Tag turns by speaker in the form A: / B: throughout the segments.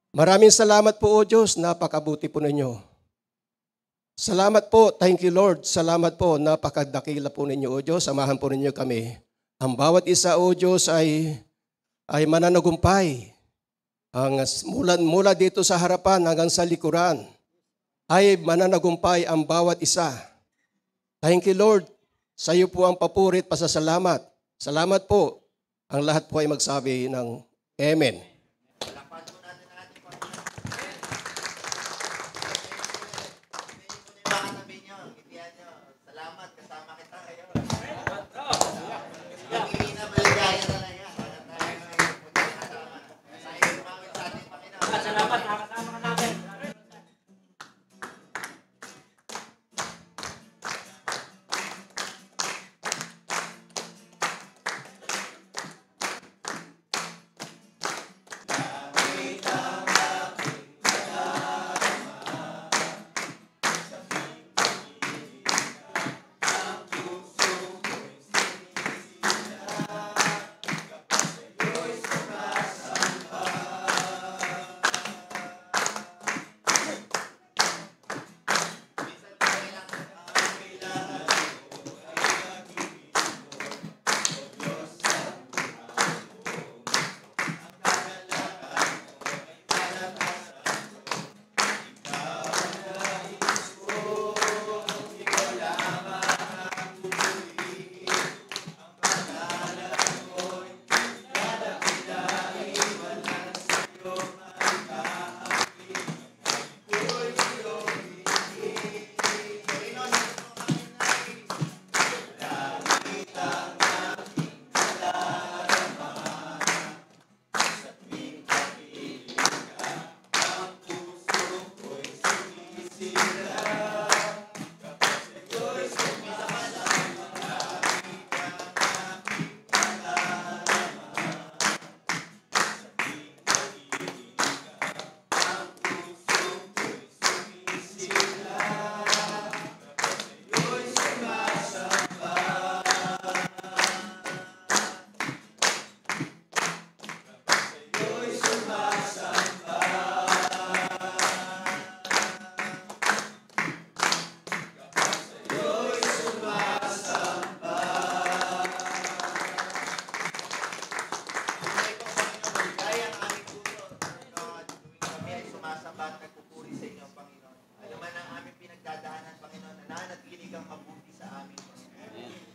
A: Maraming salamat po, O Diyos, napakabuti po ninyo. Salamat po, thank you Lord. Salamat po, napakadakila po ninyo, O Diyos. Samahan po ninyo kami. Ang bawat isa, O Diyos, ay mananagumpay. Mula dito sa harapan hanggang sa likuran, ay mananagumpay ang bawat isa. Thank you Lord. Sa iyo po ang papurit, pasasalamat. Salamat po. Ang lahat po ay magsabi ng Amen.
B: Salamat, kasama kita ngayon. Salamat, nakakasama ka namin.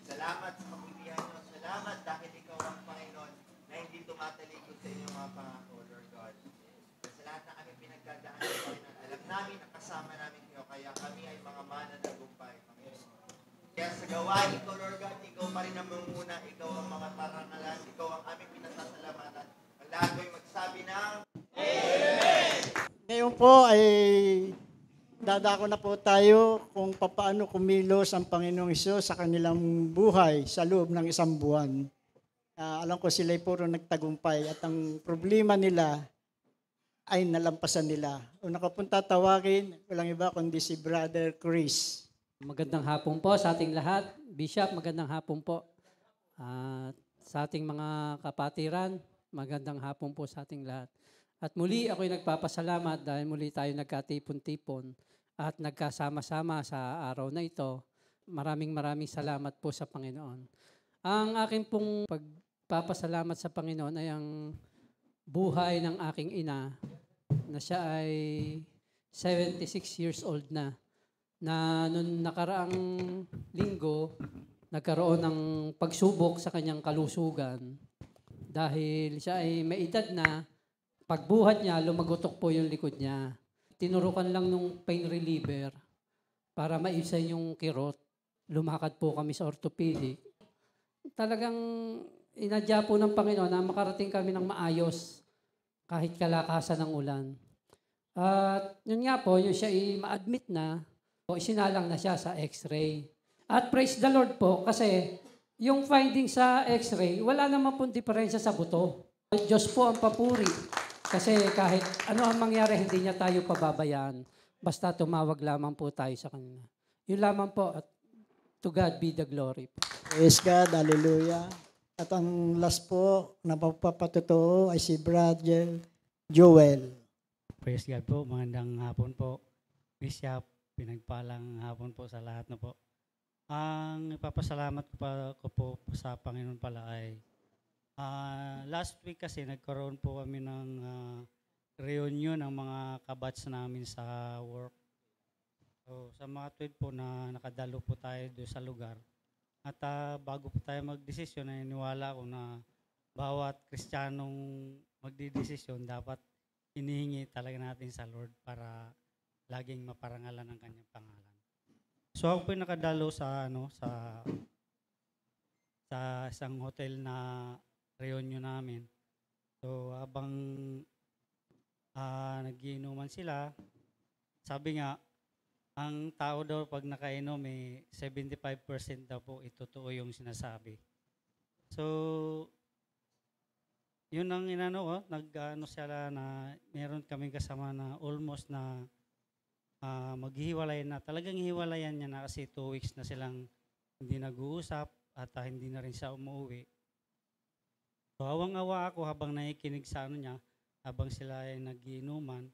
B: Salamat sa kabutihan nyo. Salamat dahil ikaw ang Panginoon na hindi tumatalikod sa inyong mga pangako, Lord God. Sa lahat na kami pinagdadaanan, Panginoon, alam namin na kasama namin kayo, kaya kami ay mga mananagumpay, Panginoon. Kaya sa gawain ko, Lord God, ikaw pa rin ang muna, ikaw ang mga parangalan, ikaw ang aming pinasasalamatan. Ang lahat ko'y magsabi ng Amen!
C: Ngayon po ay dadako na po tayo kung paano kumilos ang Panginoong Hesus sa kanilang buhay sa loob ng isang buwan. Alam ko sila'y puro nagtagumpay at ang problema nila ay nalampasan nila. Una ko pong tatawagin, walang iba kundi si Brother Chris.
D: Magandang hapon po sa ating lahat. Bishop, magandang hapon po. Sa ating mga kapatiran, magandang hapon po sa ating lahat. At muli ako'y nagpapasalamat dahil muli tayo nagkatipon-tipon at nagkasama-sama sa araw na ito. Maraming salamat po sa Panginoon. Ang aking pong pagpapasalamat sa Panginoon ay ang buhay ng aking ina na siya ay 76 years old na noong nakaraang linggo nagkaroon ng pagsubok sa kanyang kalusugan dahil siya ay may edad na. Pagbuhat niya, lumagotok po yung likod niya. Tinurukan lang nung pain reliever para maisan yung kirot. Lumakad po kami sa orthopedic. Talagang inadya po ng Panginoon na makarating kami ng maayos kahit kalakasan ng ulan. At yun nga po, yung siya ay ma-admit na, o isinalang na siya sa x-ray. At praise the Lord po kasi yung finding sa x-ray, wala naman pong diferensya sa buto. Diyos po ang papuri. Kasi kahit ano ang mangyari, hindi niya tayo pababayaan. Basta tumawag lamang po tayo sa Kanya. Yun lamang po at to God be the glory.
C: Praise God, hallelujah. At ang last po na papatotoo ay si Brother Joel.
E: Praise God po. Magandang hapon po. Bishop, pinagpalang hapon po sa lahat na po. Ang ipapasalamat ko po sa Panginoon pala ay last week kasi nagkaroon po kami ng reunion ng mga kabats namin sa work. So, sa mga tweet po na nakadalo po tayo doon sa lugar. At bago po tayo magdesisyon, naniniwala ko na bawat Kristiyanong magdidesisyon dapat hinihingi talaga natin sa Lord para laging maparangalan ang kanyang pangalan. So ako po nakadalo sa sa isang hotel na reunion namin. So habang nagiinuman sila, sabi nga ang tao daw pag nakainom 75% daw po totoo yung sinasabi. So yun ang inano ko, nag-ano sila na meron kaming kasama na almost na maghihiwalay na. Talagang hiwalayan niya na kasi 2 weeks na silang hindi nag-uusap at hindi na rin siya umuwi. So awang-awa ako habang nakikinig sa ano niya, habang sila ay nagiinuman.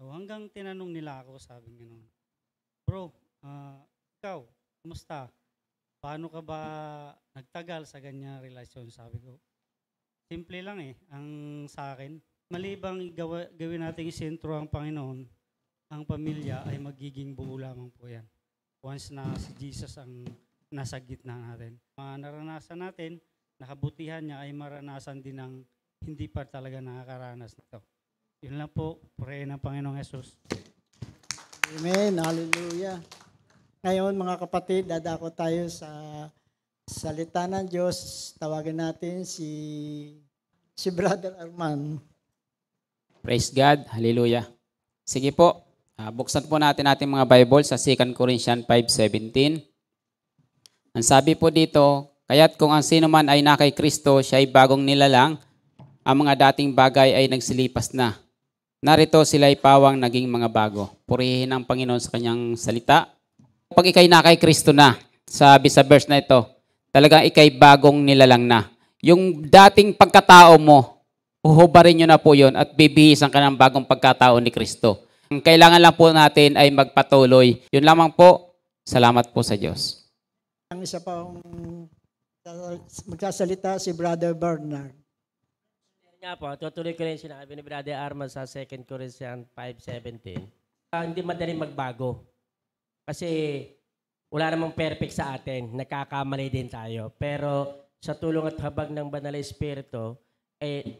E: So hanggang tinanong nila ako, sabi gano'n, bro, ikaw, kumusta? Paano ka ba nagtagal sa ganyang relasyon? Sabi ko, simple lang ang sa akin. Malibang gawin natin isentro ang Panginoon, ang pamilya ay magiging buo lamang po yan. Once na si Jesus ang nasa gitna natin. Naranasan natin, nakabutihan niya ay maranasan din ng hindi pa talaga nakakaranas nito. Yun lang po, purihin ng Panginoong Jesus.
C: Amen. Hallelujah. Ngayon mga kapatid, dadako tayo sa salita ng Diyos. Tawagin natin si Brother Arman.
F: Praise God. Hallelujah. Sige po, buksan po natin ating mga Bible sa 2 Corinthians 5:17. Ang sabi po dito, kaya't kung ang sino man ay na kay Kristo, siya ay bagong nilalang, ang mga dating bagay ay nagsilipas na. Narito sila ay pawang naging mga bago. Purihin ang Panginoon sa kanyang salita. Pag ikay na kay Kristo na, sabi sa verse na ito, talagang ikay bagong nilalang na. Yung dating pagkatao mo, uhubarin nyo na po yun at bibihisan ka ng bagong pagkatao ni Kristo. Ang kailangan lang po natin ay magpatuloy. Yun lamang po. Salamat po sa Diyos.
C: Ang isa pang magsasalita si Brother Bernard.
G: Nga po, tutuloy ko rin sinabi ni Brother Arman sa 2 Corinthians 5:17. Hindi madaling magbago. Kasi wala namang perfect sa atin. Nagkakamali din tayo. Pero sa tulong at habag ng Banal na Espiritu,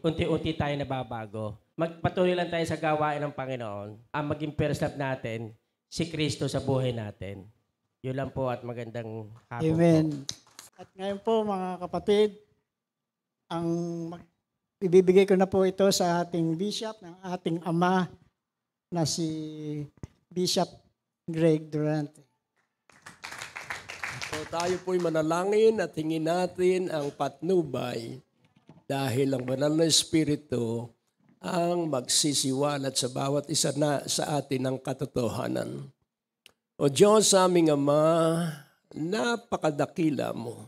G: unti-unti tayo nababago. Magpatuloy lang tayo sa gawain ng Panginoon. Ang maging first love natin, si Kristo sa buhay natin. Yun lang po at magandang hapon.
C: Amen.
G: Po.
C: At ngayon po mga kapatid, ibibigay ko na po ito sa ating bishop, ng ating ama na si Bishop Greg Durante.
A: So tayo po'y manalangin at hingin natin ang patnubay dahil ang Banal na Espiritu ang magsisiwalat sa bawat isa na sa atin ng katotohanan. O Diyos, aming Ama, napakadakila mo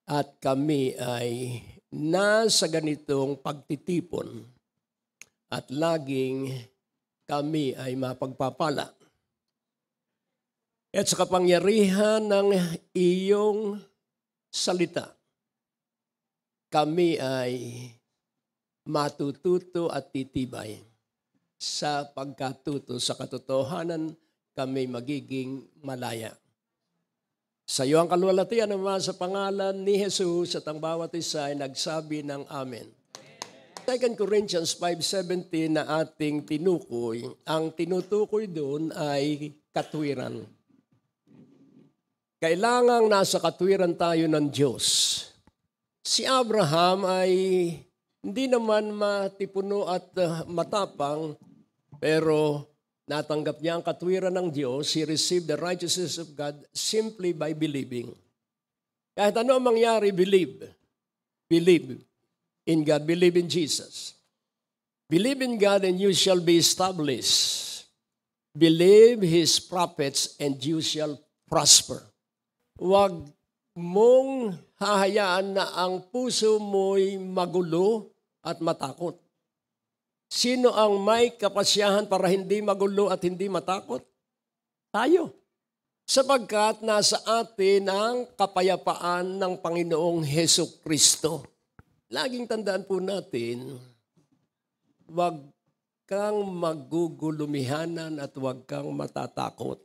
A: at kami ay nasa ganitong pagtitipon at laging kami ay mapagpapala. At sa kapangyarihan ng iyong salita, kami ay matututo at titibay. Sa pagkatuto sa katotohanan, kami magiging malaya. Sa iyo ang kalwalatian, Ama, sa pangalan ni Jesus at ang bawat isa ay nagsabi ng Amen. 2 Corinthians 5:17 na ating tinukoy, ang tinutukoy doon ay katwiran. Kailangang nasa katwiran tayo ng Diyos. Si Abraham ay hindi naman matipuno at matapang, pero natanggap niya ang katwiran ng Diyos. He received the righteousness of God simply by believing. Kahit ano ang mangyari, believe. Believe in God. Believe in Jesus. Believe in God and you shall be established. Believe His prophets and you shall prosper. Huwag mong hahayaan na ang puso mo'y magulo at matakot.
H: Sino ang may kapasyahan para hindi magulo at hindi matakot? Tayo. Sapagkat nasa atin ang kapayapaan ng Panginoong Hesus Kristo. Laging tandaan po natin, wag kang magugulumihanan at wag kang matatakot.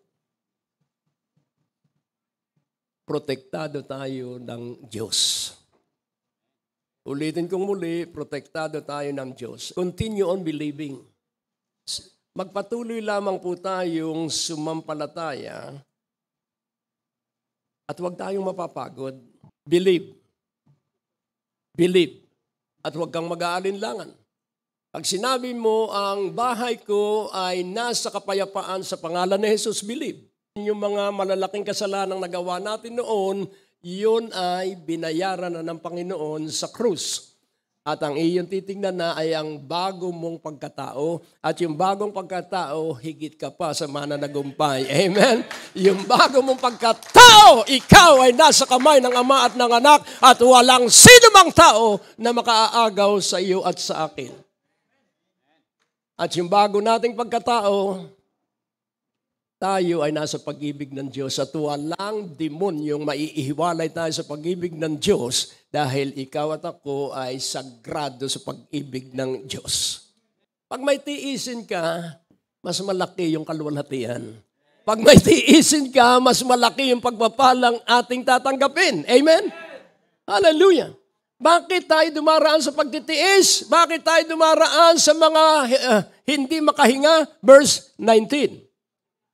H: Protektado tayo ng Diyos. Ulitin kong muli, protektado tayo ng Diyos. Continue on believing. Magpatuloy lamang po tayong sumampalataya at huwag tayong mapapagod. Believe. Believe. At huwag kang mag-aalinlangan. Pag sinabi mo, ang bahay ko ay nasa kapayapaan sa pangalan ni Jesus, believe. Yung mga malalaking kasalanang nagawa natin noon, yun ay binayaran na ng Panginoon sa krus. At ang iyong titingnan na ay ang bago mong pagkatao. At yung bagong pagkatao, higit ka pa sa mananagumpay. Amen? Yung bago mong pagkatao, ikaw ay nasa kamay ng Ama at ng Anak at walang sino mang tao na makaaagaw sa iyo at sa akin. At yung bago nating pagkatao, tayo ay nasa pag-ibig ng Diyos at walang demonyong maiihiwalay tayo sa pag-ibig ng Diyos dahil ikaw at ako ay sagrado sa pag-ibig ng Diyos. Pag may tiisin ka, mas malaki yung kaluwalhatian. Pag may tiisin ka, mas malaki yung pagpapalang ating tatanggapin. Amen? Hallelujah! Bakit tayo dumaraan sa pagtitiis? Bakit tayo dumaraan sa mga hindi makahinga? Verse 19.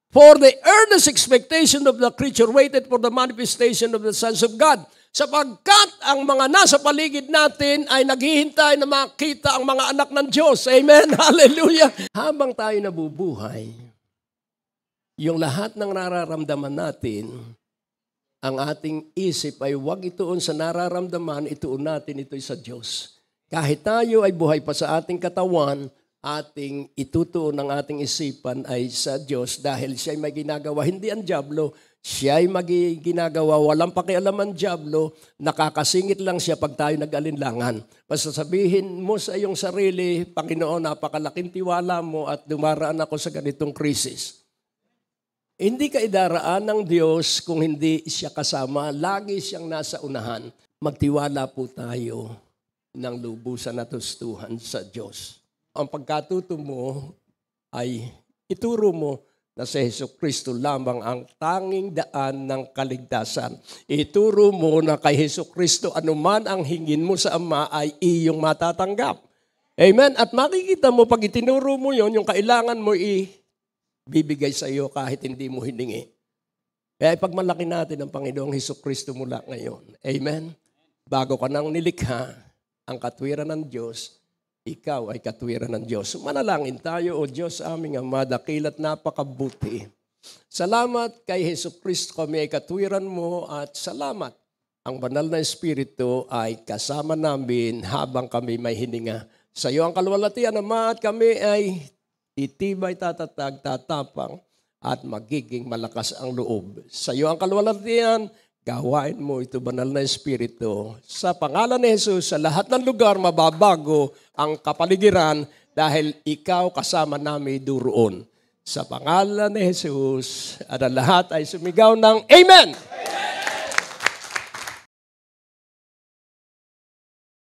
H: For the earnest expectation of the creature waited for the manifestation of the sons of God. Sapagkat ang mga nasa paligid natin ay naghihintay na makita ang mga anak ng Diyos. Amen? Hallelujah! Habang tayo nabubuhay, yung lahat ng nararamdaman natin, ang ating isip ay huwag ituon sa nararamdaman, ituon natin ito'y sa Diyos. Kahit tayo ay buhay pa sa ating katawan, ating itutuon ng ating isipan ay sa Diyos dahil siya ay may ginagawa. Hindi ang dyablo, siya ay ginagawa. Walang pakialam ang dyablo, nakakasingit lang siya pag tayo nag-alinlangan. Basta sabihin mo sa iyong sarili, Panginoon, napakalaking tiwala mo at dumaraan ako sa ganitong krisis. Hindi ka idaraan ng Diyos kung hindi siya kasama. Lagi siyang nasa unahan. Magtiwala po tayo ng lubusan at gustuhan sa Diyos. Ang pagkatuto mo ay ituro mo na si Jesucristo lamang ang tanging daan ng kaligtasan. Ituro mo na kay Jesucristo anuman ang hingin mo sa Ama ay iyong matatanggap. Amen? At makikita mo pag itinuro mo yon, yung kailangan mo ibibigay sa iyo kahit hindi mo hiningi. Kaya ipagmalaki natin ang Panginoong Jesucristo mula ngayon. Amen? Bago ka nang nilikha, ang katwiran ng Diyos, ikaw ay katwiran ng Diyos. Manalangin tayo, O Diyos aming Ama, dakil at napakabuti. Salamat kay Jesucristo, kami ay katwiran mo at salamat. Ang banal na Espiritu ay kasama namin habang kami may hininga. Sa iyo ang kaluwalhatian, Ama, at kami ay titibay, tatatag, tatapang at magiging malakas ang loob. Sa iyo ang kaluwalhatian, gawain mo ito banal na Espiritu. Sa pangalan ni Jesus, sa lahat ng lugar mababago ang kapaligiran dahil ikaw kasama namin duroon. Sa pangalan ni Jesus, at ang lahat ay sumigaw ng Amen!